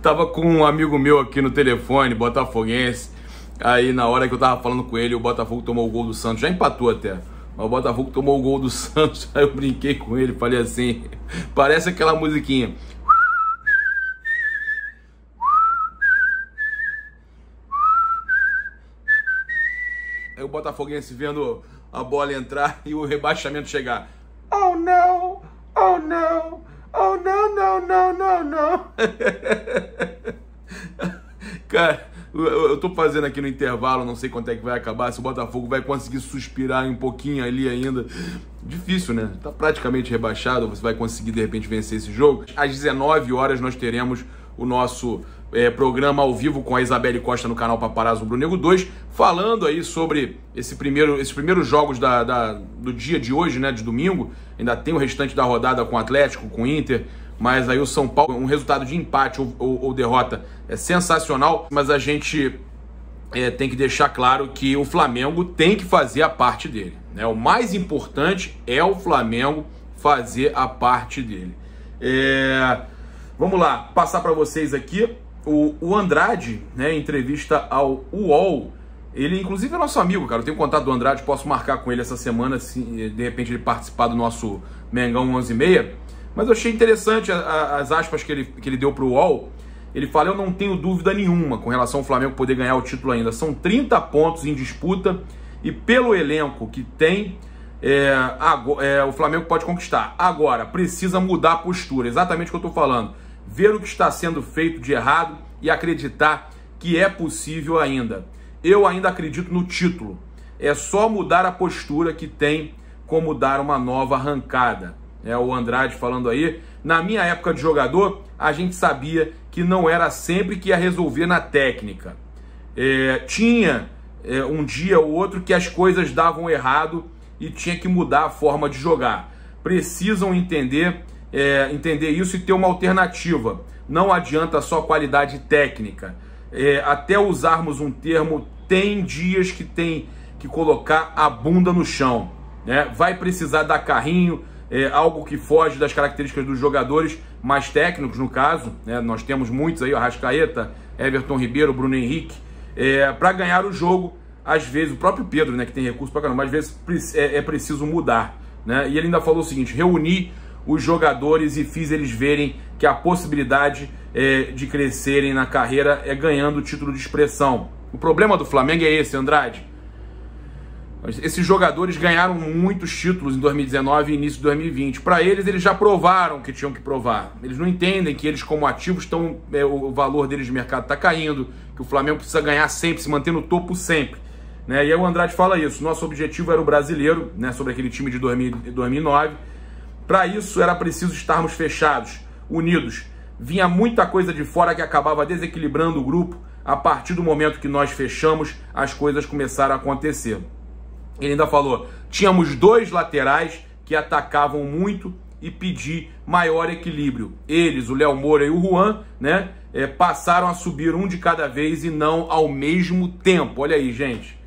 Tava com um amigo meu aqui no telefone, botafoguense. Aí na hora que eu tava falando com ele, o Botafogo tomou o gol do Santos. Já empatou até. Mas o Botafogo tomou o gol do Santos. Aí eu brinquei com ele, falei assim, parece aquela musiquinha. Aí o botafoguense vendo a bola entrar e o rebaixamento chegar. Oh não, oh não, oh não, não, não, não, não. Cara, eu tô fazendo aqui no intervalo, não sei quanto é que vai acabar, se o Botafogo vai conseguir suspirar um pouquinho ali ainda. Difícil, né? Tá praticamente rebaixado, você vai conseguir de repente vencer esse jogo. Às 19 horas nós teremos o nosso programa ao vivo com a Isabelle Costa no canal Paparazzo Rubro Negro 2, falando aí sobre esses primeiros jogos do dia de hoje, né, de domingo. Ainda tem o restante da rodada com o Atlético, com o Inter, mas aí o São Paulo, um resultado de empate ou derrota é sensacional, mas a gente tem que deixar claro que o Flamengo tem que fazer a parte dele, né? O mais importante é o Flamengo fazer a parte dele. Vamos lá, passar para vocês aqui o Andrade, né, em entrevista ao UOL. Ele, inclusive, é nosso amigo, cara. Eu tenho contato do Andrade, posso marcar com ele essa semana, se de repente ele participar do nosso Mengão 11h30. Mas eu achei interessante as aspas que ele deu para o UOL. Ele fala: eu não tenho dúvida nenhuma com relação ao Flamengo poder ganhar o título ainda. São 30 pontos em disputa e pelo elenco que tem, o Flamengo pode conquistar. Agora, precisa mudar a postura, exatamente o que eu estou falando. Ver o que está sendo feito de errado e acreditar que é possível ainda. Eu ainda acredito no título. É só mudar a postura que tem como dar uma nova arrancada. O Andrade falando aí. Na minha época de jogador, a gente sabia que não era sempre que ia resolver na técnica. Tinha um dia ou outro que as coisas davam errado e tinha que mudar a forma de jogar. Precisam entender isso e ter uma alternativa. Não adianta só qualidade técnica. Até usarmos um termo, tem dias que tem que colocar a bunda no chão, né? Vai precisar dar carrinho, algo que foge das características dos jogadores mais técnicos, no caso, né? Nós temos muitos aí, Arrascaeta, Everton Ribeiro, Bruno Henrique, para ganhar o jogo. Às vezes, o próprio Pedro, né, que tem recurso para caramba, às vezes é preciso mudar, né? E ele ainda falou o seguinte: reunir os jogadores e fiz eles verem que a possibilidade de crescerem na carreira é ganhando o título de expressão. O problema do Flamengo é esse, Andrade. Esses jogadores ganharam muitos títulos em 2019 e início de 2020. Para eles já provaram o que tinham que provar. Eles não entendem que eles, como ativos, o valor deles de mercado está caindo, que o Flamengo precisa ganhar sempre, se manter no topo sempre, né? E aí o Andrade fala isso. Nosso objetivo era o brasileiro, né, sobre aquele time de 2009. Para isso era preciso estarmos fechados, unidos. Vinha muita coisa de fora que acabava desequilibrando o grupo. A partir do momento que nós fechamos, as coisas começaram a acontecer. Ele ainda falou: tínhamos 2 laterais que atacavam muito e pedi maior equilíbrio. Eles, o Léo Moura e o Juan, né, passaram a subir um de cada vez e não ao mesmo tempo. Olha aí, gente.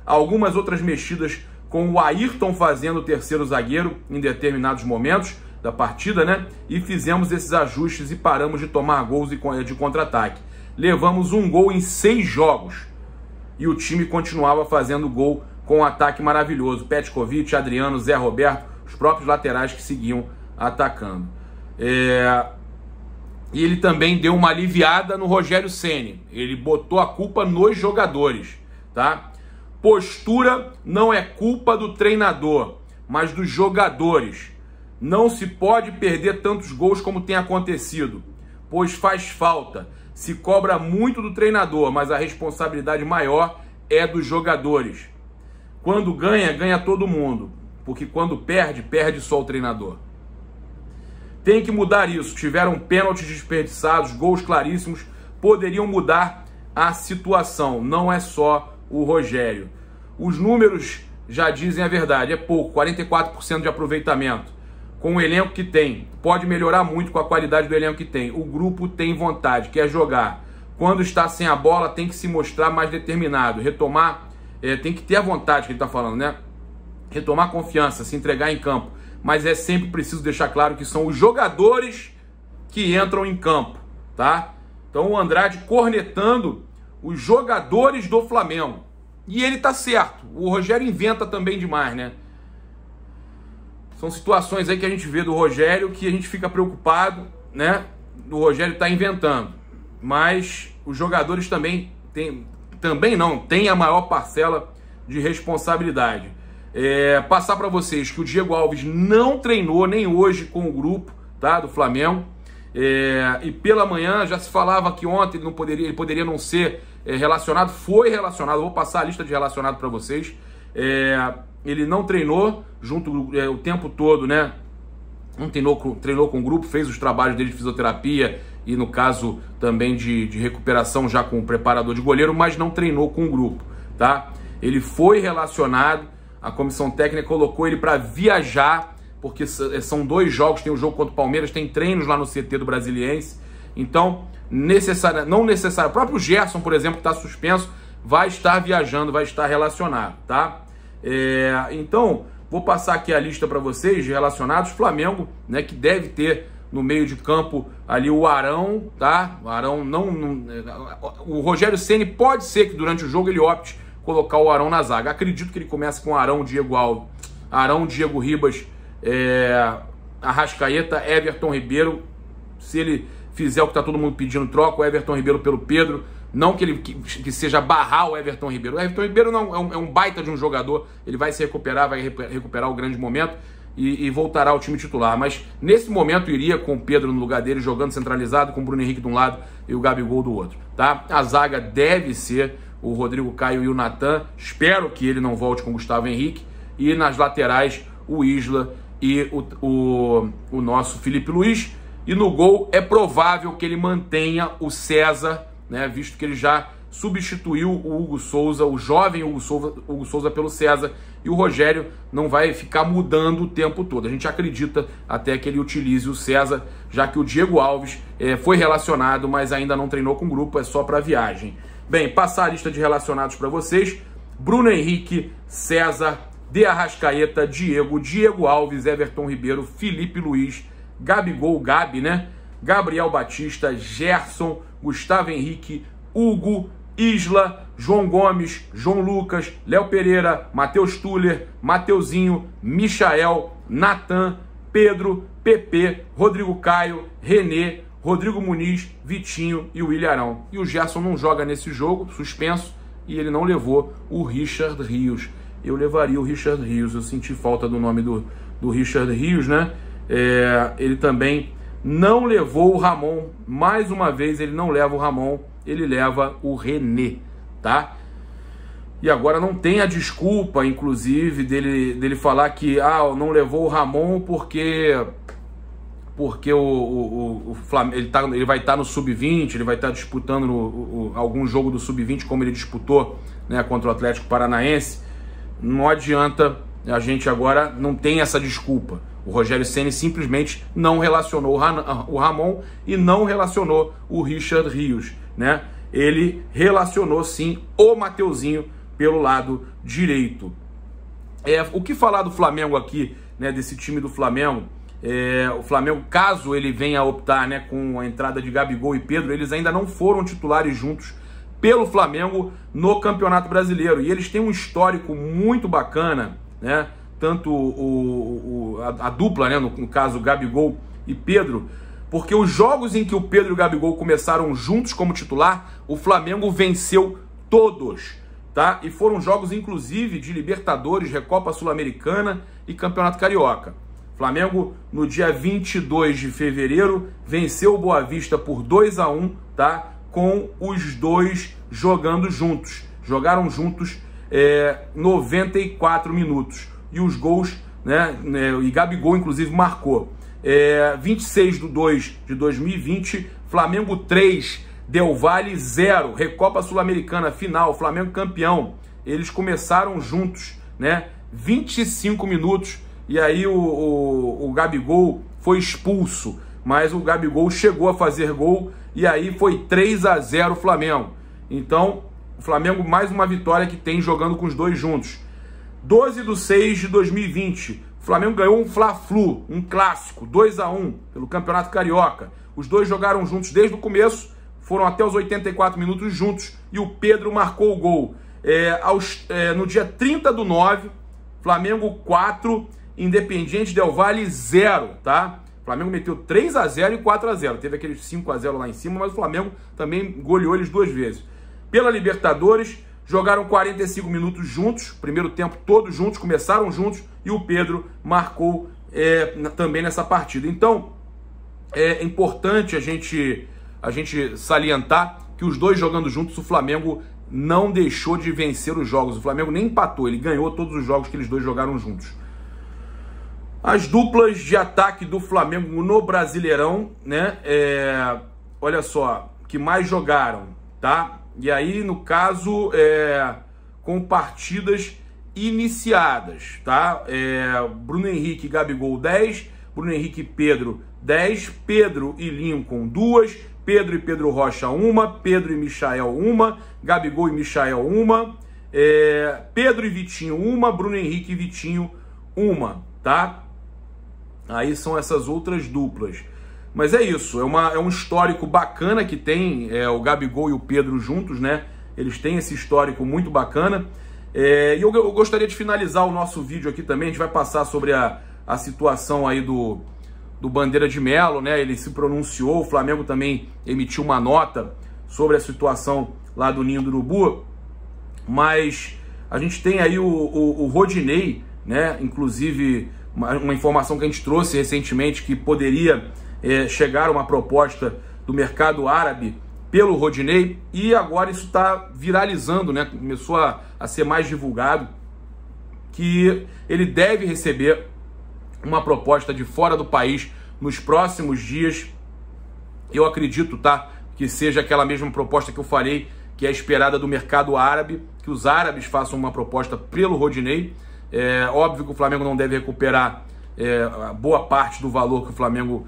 Algumas outras mexidas com o Ayrton fazendo o terceiro zagueiro em determinados momentos da partida, né? E fizemos esses ajustes e paramos de tomar gols de contra-ataque. Levamos um gol em 6 jogos e o time continuava fazendo gol com um ataque maravilhoso. Petkovic, Adriano, Zé Roberto, os próprios laterais que seguiam atacando. E ele também deu uma aliviada no Rogério Ceni. Ele botou a culpa nos jogadores, tá? Postura não é culpa do treinador, mas dos jogadores. Não se pode perder tantos gols como tem acontecido, pois faz falta. Se cobra muito do treinador, mas a responsabilidade maior é dos jogadores. Quando ganha, ganha todo mundo, porque quando perde, perde só o treinador. Tem que mudar isso. Tiveram pênaltis desperdiçados, gols claríssimos, poderiam mudar a situação. Não é só o Rogério. Os números já dizem a verdade, é pouco, 44% de aproveitamento. Com o elenco que tem, pode melhorar muito com a qualidade do elenco que tem. O grupo tem vontade, quer jogar. Quando está sem a bola, tem que se mostrar mais determinado, retomar, tem que ter a vontade que ele está falando, né? Retomar confiança, se entregar em campo. Mas é sempre preciso deixar claro que são os jogadores que entram em campo, tá? Então o Andrade cornetando os jogadores do Flamengo. E ele tá certo. O Rogério inventa também demais, né? São situações aí que a gente vê do Rogério que a gente fica preocupado, né? O Rogério tá inventando. Mas os jogadores também têm a maior parcela de responsabilidade. Passar para vocês que o Diego Alves não treinou nem hoje com o grupo, tá, do Flamengo. E pela manhã já se falava que ontem ele poderia não ser relacionado. Foi relacionado, vou passar a lista de relacionado para vocês. Ele não treinou junto o tempo todo, né? Não treinou com o grupo, fez os trabalhos dele de fisioterapia e no caso também de recuperação já com o preparador de goleiro, mas não treinou com o grupo, tá? Ele foi relacionado, a comissão técnica colocou ele para viajar, porque são 2 jogos, tem o jogo contra o Palmeiras, tem treinos lá no CT do Brasiliense, então não necessário, o próprio Gerson, por exemplo, que está suspenso, vai estar viajando, vai estar relacionado, tá? Então, vou passar aqui a lista para vocês de relacionados. Flamengo, né, que deve ter no meio de campo ali o Arão, tá? O Arão o Rogério Ceni pode ser que durante o jogo ele opte colocar o Arão na zaga. Acredito que ele comece com Arão, Diego Alves, Arão, Diego Ribas, Arrascaeta, Everton Ribeiro. Se ele fizer o que tá todo mundo pedindo, troca o Everton Ribeiro pelo Pedro. Não que ele que seja barrar o Everton Ribeiro. O Everton Ribeiro não é um baita de um jogador. Ele vai se recuperar, vai recuperar o grande momento e voltará ao time titular. Mas nesse momento iria com o Pedro no lugar dele, jogando centralizado, com o Bruno Henrique de um lado e o Gabigol do outro, tá? A zaga deve ser o Rodrigo Caio e o Natan. Espero que ele não volte com o Gustavo Henrique. E nas laterais, o Isla e o nosso Felipe Luiz. E no gol é provável que ele mantenha o César, né, visto que ele já substituiu o Hugo Souza, o jovem Hugo Souza pelo César, e o Rogério não vai ficar mudando o tempo todo. A gente acredita até que ele utilize o César, já que o Diego Alves foi relacionado, mas ainda não treinou com o grupo, é só para viagem. Bem, passar a lista de relacionados para vocês: Bruno Henrique, César, De Arrascaeta, Diego Alves, Everton Ribeiro, Felipe Luiz, Gabigol, Gabi, né? Gabriel Batista, Gerson, Gustavo Henrique, Hugo, Isla, João Gomes, João Lucas, Léo Pereira, Matheus Tuller, Mateuzinho, Michael, Natan, Pedro, Pepe, Rodrigo Caio, René, Rodrigo Muniz, Vitinho e o William Arão. E o Gerson não joga nesse jogo, suspenso, e ele não levou o Richard Rios. Eu levaria o Richard Rios, eu senti falta do nome do Richard Rios, né? Ele também não levou o Ramon, mais uma vez ele não leva o Ramon, ele leva o René, tá? E agora não tem a desculpa, inclusive, dele falar que não levou o Ramon porque o Flamengo, ele vai estar no Sub-20, ele vai estar disputando algum jogo do Sub-20, como ele disputou, né, contra o Atlético Paranaense. Não adianta, a gente agora não tem essa desculpa. O Rogério Ceni simplesmente não relacionou o Ramon e não relacionou o Richard Rios, né? Ele relacionou sim o Mateuzinho pelo lado direito. O que falar do Flamengo aqui, né, desse time do Flamengo? O Flamengo, caso ele venha a optar, né, com a entrada de Gabigol e Pedro, eles ainda não foram titulares juntos pelo Flamengo no Campeonato Brasileiro. E eles têm um histórico muito bacana, né? Tanto a dupla, né, no caso Gabigol e Pedro, porque os jogos em que o Pedro e o Gabigol começaram juntos como titular, o Flamengo venceu todos, tá? E foram jogos inclusive de Libertadores, Recopa Sul-Americana e Campeonato Carioca. Flamengo, no dia 22 de fevereiro, venceu o Boa Vista por 2-1, tá? Com os dois jogando juntos. Jogaram juntos 94 minutos. E os gols, né, e Gabigol inclusive marcou. 26/2/2020, Flamengo 3, Del Valle 0, Recopa Sul-Americana, final, Flamengo campeão. Eles começaram juntos, né, 25 minutos, e aí o Gabigol foi expulso, mas o Gabigol chegou a fazer gol, e aí foi 3-0 Flamengo. Então, o Flamengo mais uma vitória que tem jogando com os dois juntos. 12/6/2020, o Flamengo ganhou um Fla-Flu, um clássico, 2-1 pelo Campeonato Carioca. Os dois jogaram juntos desde o começo, foram até os 84 minutos juntos e o Pedro marcou o gol. No dia 30/9, Flamengo 4, Independiente Del Valle 0, tá? O Flamengo meteu 3-0 e 4-0. Teve aqueles 5-0 lá em cima, mas o Flamengo também goleou eles 2 vezes. Pela Libertadores, jogaram 45 minutos juntos, primeiro tempo todos juntos, começaram juntos e o Pedro marcou também nessa partida. Então, é importante a gente salientar que os dois jogando juntos, o Flamengo não deixou de vencer os jogos. O Flamengo nem empatou, ele ganhou todos os jogos que eles dois jogaram juntos. As duplas de ataque do Flamengo no Brasileirão, né? Olha só, que mais jogaram, tá? E aí, no caso, com partidas iniciadas, tá? Bruno Henrique e Gabigol 10, Bruno Henrique e Pedro 10, Pedro e Lincoln 2, Pedro e Pedro Rocha 1, Pedro e Michael 1, Gabigol e Michael 1, Pedro e Vitinho 1, Bruno Henrique e Vitinho 1, tá? Aí são essas outras duplas. Mas é isso, é um histórico bacana que tem o Gabigol e o Pedro juntos, né? Eles têm esse histórico muito bacana. E eu gostaria de finalizar o nosso vídeo aqui também. A gente vai passar sobre a situação aí do Bandeira de Melo, né? Ele se pronunciou, o Flamengo também emitiu uma nota sobre a situação lá do Ninho do Urubu. Mas a gente tem aí o Rodinei, né? Inclusive, uma informação que a gente trouxe recentemente que poderia chegar uma proposta do mercado árabe pelo Rodinei, e agora isso está viralizando, né? Começou a ser mais divulgado que ele deve receber uma proposta de fora do país nos próximos dias. Eu acredito, tá, que seja aquela mesma proposta que eu falei, que é esperada do mercado árabe, que os árabes façam uma proposta pelo Rodinei. Óbvio que o Flamengo não deve recuperar boa parte do valor que o Flamengo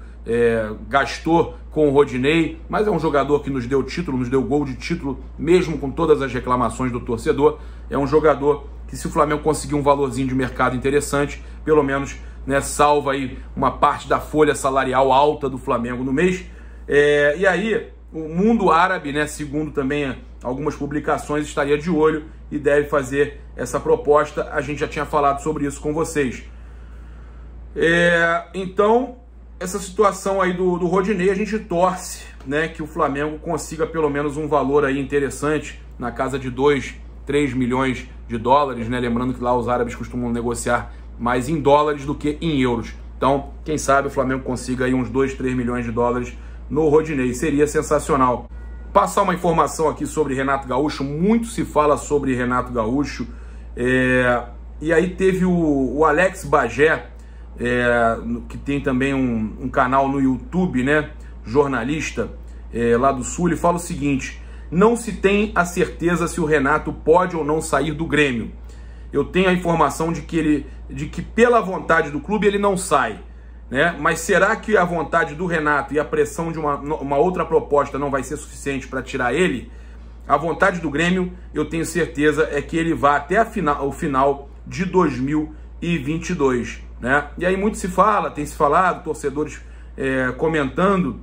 gastou com o Rodinei, mas é um jogador que nos deu título, nos deu gol de título, mesmo com todas as reclamações do torcedor. É um jogador que, se o Flamengo conseguir um valorzinho de mercado interessante, pelo menos, né, salva aí uma parte da folha salarial alta do Flamengo no mês. E aí, o mundo árabe, né, segundo também algumas publicações, estaria de olho e deve fazer essa proposta. A gente já tinha falado sobre isso com vocês. Então, essa situação aí do Rodinei, a gente torce, né, que o Flamengo consiga pelo menos um valor aí interessante, na casa de 2, 3 milhões de dólares, né? Lembrando que lá os árabes costumam negociar mais em dólares do que em euros. Então, quem sabe o Flamengo consiga aí uns 2, 3 milhões de dólares no Rodinei. Seria sensacional. Passar uma informação aqui sobre Renato Gaúcho. Muito se fala sobre Renato Gaúcho. E aí teve o Alex Bagé, que tem também um canal no YouTube, né? Jornalista lá do Sul. Ele fala o seguinte: não se tem a certeza se o Renato pode ou não sair do Grêmio. Eu tenho a informação de que pela vontade do clube ele não sai, né? Mas será que a vontade do Renato e a pressão de uma outra proposta não vai ser suficiente para tirar ele? A vontade do Grêmio, eu tenho certeza, é que ele vá até o final de 2022, né? E aí muito se fala, tem se falado, torcedores comentando.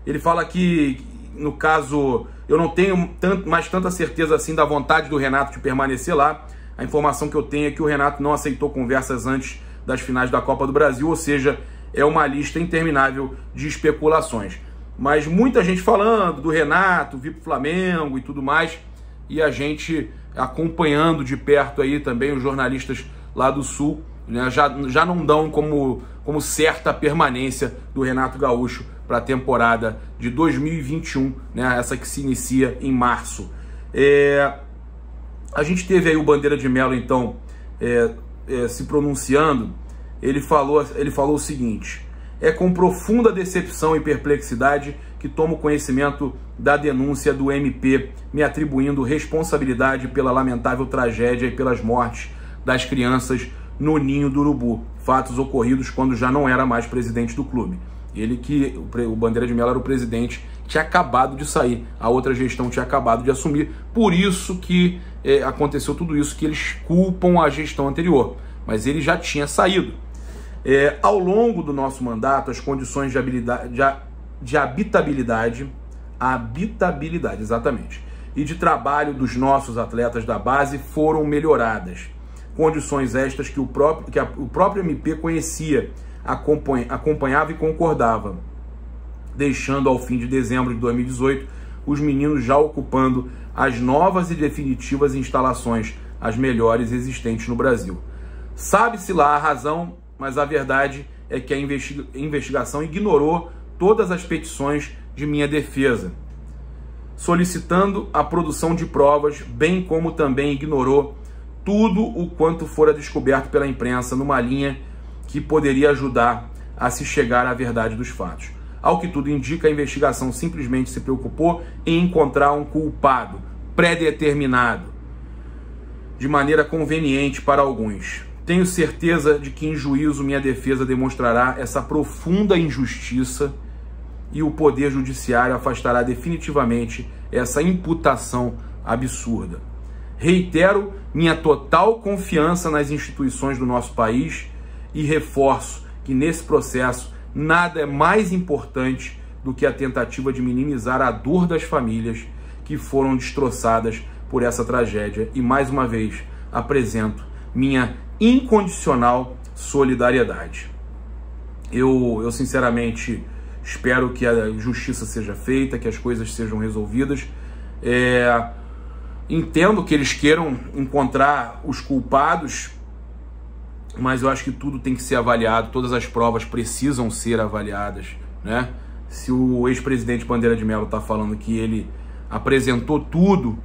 Ele fala que, no caso, eu não tenho mais tanta certeza assim da vontade do Renato de permanecer lá. A informação que eu tenho é que o Renato não aceitou conversas antes das finais da Copa do Brasil, ou seja, é uma lista interminável de especulações. Mas muita gente falando do Renato vir pro Flamengo e tudo mais, e a gente acompanhando de perto aí também os jornalistas lá do Sul, né, já não dão como certa a permanência do Renato Gaúcho para a temporada de 2021, né, essa que se inicia em março. A gente teve aí o Bandeira de Melo, então, se pronunciando. Ele falou o seguinte: é com profunda decepção e perplexidade que tomo conhecimento da denúncia do MP, me atribuindo responsabilidade pela lamentável tragédia e pelas mortes das crianças no Ninho do Urubu, fatos ocorridos quando já não era mais presidente do clube. O Bandeira de Melo era o presidente, tinha acabado de sair, a outra gestão tinha acabado de assumir, por isso que aconteceu tudo isso, que eles culpam a gestão anterior, mas ele já tinha saído. Ao longo do nosso mandato, as condições de habitabilidade, exatamente, e de trabalho dos nossos atletas da base foram melhoradas. Condições estas que o próprio MP conhecia, acompanhava e concordava, deixando ao fim de dezembro de 2018 os meninos já ocupando as novas e definitivas instalações, as melhores existentes no Brasil. Sabe-se lá a razão, mas a verdade é que a investigação ignorou todas as petições de minha defesa, solicitando a produção de provas, bem como também ignorou tudo o quanto fora descoberto pela imprensa numa linha que poderia ajudar a se chegar à verdade dos fatos. Ao que tudo indica, a investigação simplesmente se preocupou em encontrar um culpado pré-determinado, de maneira conveniente para alguns. Tenho certeza de que em juízo minha defesa demonstrará essa profunda injustiça e o Poder Judiciário afastará definitivamente essa imputação absurda. Reitero minha total confiança nas instituições do nosso país e reforço que nesse processo nada é mais importante do que a tentativa de minimizar a dor das famílias que foram destroçadas por essa tragédia. E mais uma vez apresento minha incondicional solidariedade. Eu sinceramente espero que a justiça seja feita, que as coisas sejam resolvidas. Entendo que eles queiram encontrar os culpados, mas eu acho que tudo tem que ser avaliado, todas as provas precisam ser avaliadas, né? Se o ex-presidente Bandeira de Mello está falando que ele apresentou tudo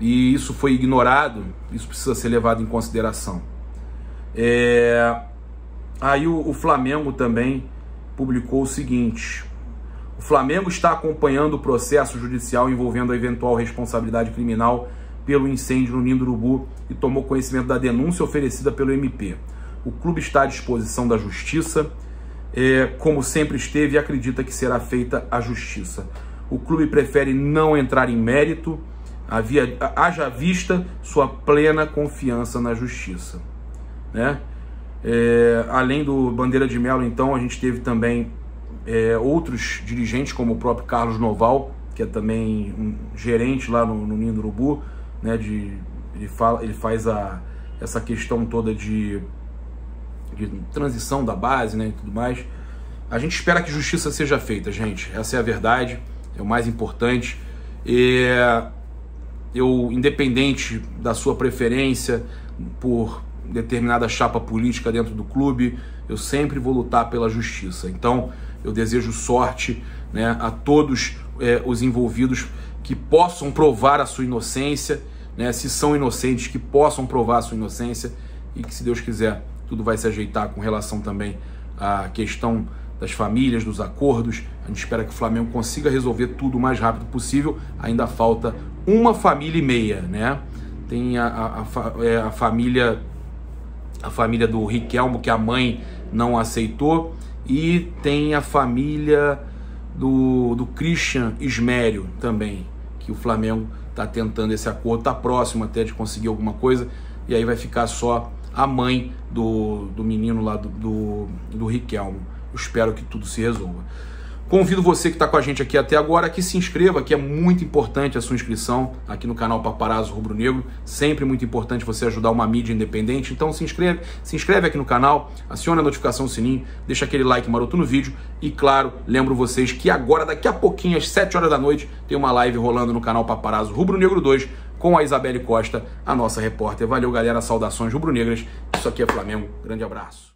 e isso foi ignorado, isso precisa ser levado em consideração. Aí o Flamengo também publicou o seguinte: o Flamengo está acompanhando o processo judicial envolvendo a eventual responsabilidade criminal pelo incêndio no Ninho do Urubu e tomou conhecimento da denúncia oferecida pelo MP. O clube está à disposição da justiça, como sempre esteve, e acredita que será feita a justiça. O clube prefere não entrar em mérito, haja vista sua plena confiança na justiça, né? Além do Bandeira de Mello, então, a gente teve também outros dirigentes, como o próprio Carlos Noval, que é também um gerente lá no Ninho do Urubu, né? Ele faz essa questão toda de transição da base, né, e tudo mais. A gente espera que justiça seja feita, gente. Essa é a verdade, é o mais importante. Independente da sua preferência por determinada chapa política dentro do clube, eu sempre vou lutar pela justiça. Então, eu desejo sorte, né, a todos os envolvidos, que possam provar a sua inocência, né, se são inocentes, que possam provar a sua inocência, e que, se Deus quiser, tudo vai se ajeitar com relação também à questão das famílias, dos acordos. A gente espera que o Flamengo consiga resolver tudo o mais rápido possível. Ainda falta uma família e meia, né? Tem a família do Riquelmo, que a mãe não aceitou, e tem a família do Christian Ismério também, que o Flamengo está tentando esse acordo, está próximo até de conseguir alguma coisa, e aí vai ficar só a mãe do menino lá do Riquelmo. Eu espero que tudo se resolva. Convido você que está com a gente aqui até agora que se inscreva, que é muito importante a sua inscrição aqui no canal Paparazzo Rubro Negro. Sempre muito importante você ajudar uma mídia independente. Então se inscreve aqui no canal, aciona a notificação, o sininho, deixa aquele like maroto no vídeo. E claro, lembro vocês que agora, daqui a pouquinho, às 7 horas da noite, tem uma live rolando no canal Paparazzo Rubro Negro 2 com a Isabelle Costa, a nossa repórter. Valeu, galera, saudações rubro-negras. Isso aqui é Flamengo. Grande abraço.